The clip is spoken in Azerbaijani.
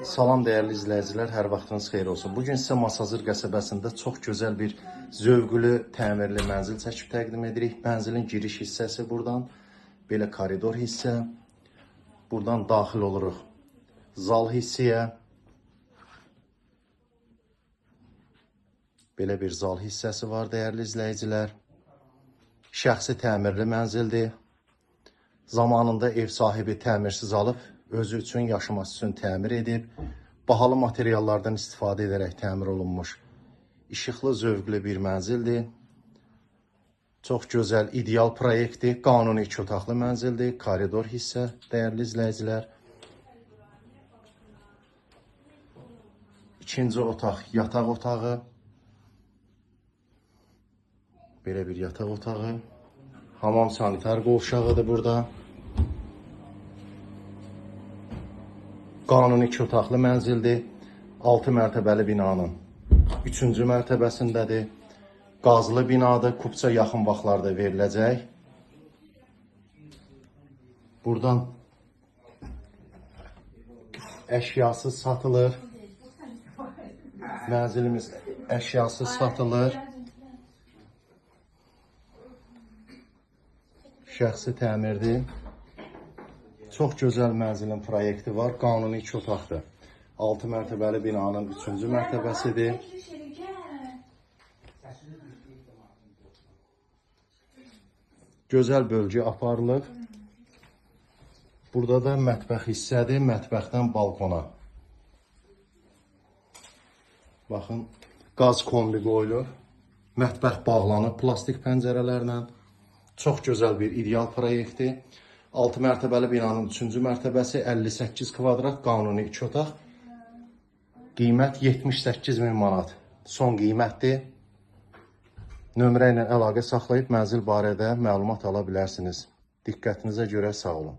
Salam dəyərli izləyicilər, hər vaxtınız xeyir olsun. Bugün sizə Masazır qəsəbəsində çox gözəl bir zövqlü, təmirli mənzil çəkib təqdim edirik. Mənzilin giriş hissəsi buradan, belə koridor hissə. Buradan daxil oluruq zal hissəyə. Belə bir zal hissəsi var dəyərli izləyicilər. Şəxsi təmirli mənzildir. Zamanında ev sahibi təmirsiz alıb, özü üçün, yaşaması üçün təmir edib, bahalı materiallardan istifadə edərək təmir olunmuş, işıqlı, zövqlü bir mənzildir. Çox gözəl, ideal proyektdir. Qanuni 2 otaqlı mənzildir. Koridor hissə, dəyərli izləyicilər. İkinci otaq, yataq otağı. Belə bir yataq otağı. Hamam sanitar qovşağıdır burada. Qanuni 2 otaqlı mənzildir. 6 mərtəbəli binanın 3-cü mərtəbəsindədir. Qazlı binadır. Kupça yaxın vaxtlarda veriləcək. Buradan əşyasız satılır. Mənzilimiz əşyasız satılır. Şəxsi təmirdir. Çox gözəl mənzilin proyekti var. Qanuni 2 otaqdır. 6 mərtəbəli binanın 3-cü mərtəbəsidir. Gözəl bölgə aparılıb. Burada da mətbəx hissədir. Mətbəxdən balkona. Baxın, qaz kombi qoyulur. Mətbəx bağlanıb plastik pəncərələrlə. Çox gözəl bir ideal proyektdir. 6 mərtəbəli binanın 3-cü mərtəbəsi 58 kvadrat, qanuni 2 otaq. Qiymət 78.000 manat. Son qiymətdir. Nömrə ilə əlaqə saxlayıb mənzil barədə məlumat ala bilərsiniz. Diqqətinizə görə sağ olun.